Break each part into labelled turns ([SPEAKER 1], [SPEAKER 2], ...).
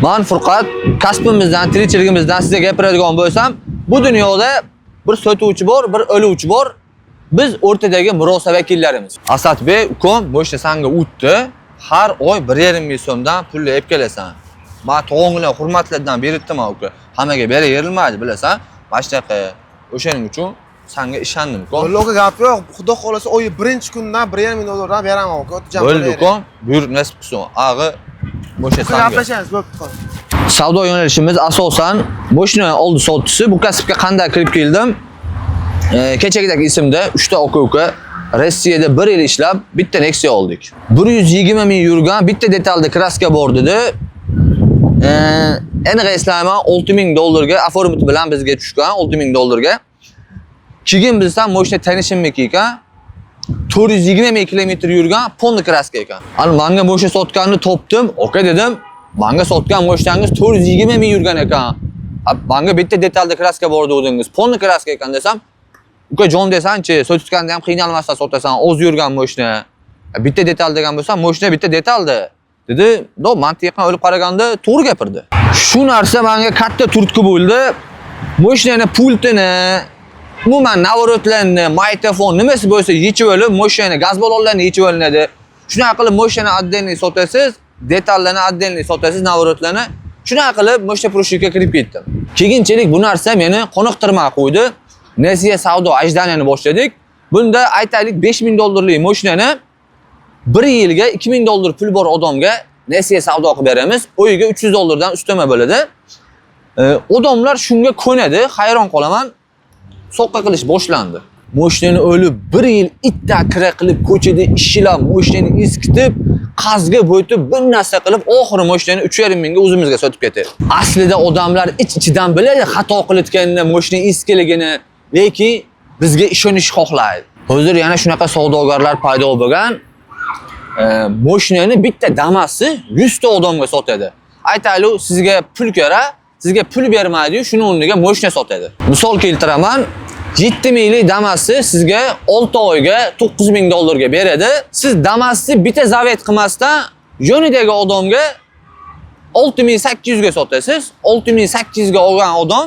[SPEAKER 1] Men Furqat, kasbimizdan, tirikchiligimizdan sizga gapiradigan bo'lsam, bu dunyoda bir sotuvchi bor, bir oluvchi bor. Biz o'rtadagi murosa vakillarimiz. Asadbek ukom bo'shta sanga o'tdi. Har oy 1,5 ming so'mdan pulni olib kelasan. Men tog'onglar hurmatlardan berdim uka. Hammaga beraverilmaydi, bilasan. Bashtaqa o'shaning uchun sanga ishondim ukom.
[SPEAKER 2] Lo'ga gap yo'q. Xudo xolasa oyi birinchi kundan 1,5 ming dollardan beraman uka.
[SPEAKER 1] Bo'ldi ukom. Buyur nasib qilsin. Ag'i bo'sha sanga.
[SPEAKER 2] Gaplashamiz, bo'pti.
[SPEAKER 1] Savdo yo'nalishimiz asosan boshni oldi sotuvchisi. Bu kasbga qanday kirib keldim? Kechagidagi ismda 3 ta aka Rossiyada 1 yil ishlab bitta Nexia oldik. 120 ming yurgan bitta detalda kraska bor dedi. Aniq eslayman 6 ming dollarga aformit bilan bizga tushgan 6 ming dollarga. Keyin bizdan moshina tanishimniki ekan. 420 ming kilometr yurgan Ponda kraska ekan. Ani menga moshina sotganini topdim. Aka dedim, menga sotgan moshinangiz 420 ming yurgan ekan. Menga bitta detalda kraska bor dedingiz. Ponda kraska ekan desam, uka jon desanchi, sotishganda ham qiynalmasdan sotasan, o'z yurgan moshina. Bitta detal degan bo'lsa, moshina bitta detalda. Dedi, "Do, mantiqan o'lib qaraganda to'g'ri gapirdi." Shu narsa menga katta turtki bo'ldi. Moshinani pultini, umuman navorotlarni, magnitofon nimasi bo'lsa yechib olib, moshina gaz ballonlarini yechib olinadi. Shunaqa qilib moshina отдельный sotasiz, detallarni отдельный sotasiz, navorotlarni. Shunaqa qilib moshina proshikka kirib ketdim. Keyinchalik bu narsa meni qoniqtirmay qo'ydi. Nasiya savdo ajdaniyani boshladik. Bunda aytaylik 5 ming dollarlik moshinani 1 yilga 2 ming dollar pul bor odamga nasiya savdo qilib beramiz. O'yiga 300 dollardan ustama bo'ladi. Odamlar shunga ko'nadi, hayron qolaman. Soqqa qilish boshlandi. Moshinani o'lib 1 yil itda kira qilib ko'chada ishlab, moshinani iskitib, qazga bo'ytib, bir narsa qilib, oxiri moshinani 3,5 mingga o'zimizga sotib ketdi. Aslida odamlar ich-ichidan biladi xato qilayotganini, moshina eskiligini, lekin bizga ishonish xohlaydi. Hozir yana shunaqa savdogarlar paydo bo'lgan. Moshinani bitta damasi 100 ta odamga sotadi. Aytaylik, sizga pul kerak, sizga pul bermaydi, shuni o'rniga moshina sotadi. Misol keltiraman, 7 minglik damasi sizga 6 oyga 9 ming dollarga beradi. Siz damasni bitta zavet qilmasdan yonidagi odamga 6800 ga sotasiz. 6800 ga olgan odam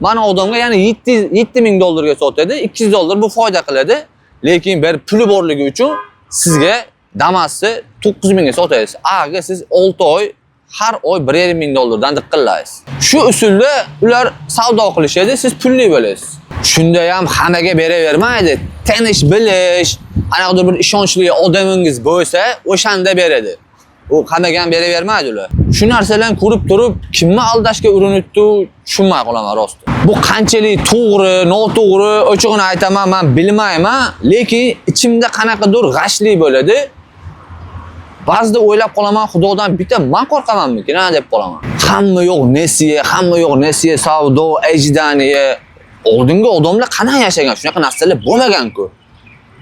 [SPEAKER 1] mana odamga yana 7 ming dollarga sotadi. 200 dollar bu foyda qiladi. Lekin bir puli borligi uchun sizga damasni 9 mingga sotasiz. Aga siz 6 oy har oy 1,5 ming dollardan diqqillaysiz. Shu usulda ular savdo qilishadi, siz pulli bo'lasiz. Shunda ham hammaga beravermaydi. Tanish bilish, anaqa bir ishonchli odamingiz bo'lsa, o'shanda beradi. U hammaga ham beravermaydi ular. Shu narsalarni ko'rib turib, kimni aldashga urinibdi, tushunmay qolaman rost. Bu qanchalik to'g'ri, noto'g'ri, ochig'ini aytaman, men bilmayman, lekin ichimda qanaqadir g'ashli bo'ladi. Ba'zida o'ylab qolaman, Xudodan bitta men qo'rqamanmikin, deb qolaman. Hamma yo'q nasiya, savdo, ajdaniya. Oldingi odamlar qanday yashagan, shunaqa narsalar bo'lmagan-ku.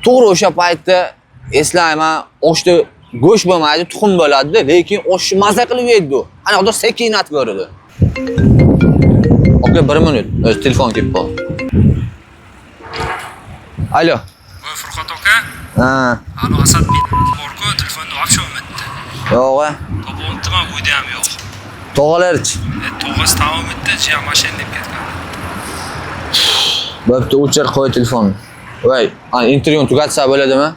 [SPEAKER 1] To'g'ri o'sha paytda eslayman, oshda go'sht bo'lmaydi, tuxum bo'ladi, lekin oshni maza qilib yeydi. Ana xudo sekinat ko'rdi. Aka 1 minut, o'z telefon kelib qoldi. Alo.
[SPEAKER 3] Voy Furqat aka.
[SPEAKER 1] Ha.
[SPEAKER 3] Alo Asadbek bor-ku, telefonni olib olmadi.
[SPEAKER 1] Yo'q.
[SPEAKER 3] Topoldim, uyda ham yo'q.
[SPEAKER 1] Tog'alarchi.
[SPEAKER 3] Tog'asi tamom etdi, jiya mashina deb ketgan.
[SPEAKER 1] Bo'pti, o'chir qo'y telefonni. Voy, intervyuni tugatsa bo'ladimi?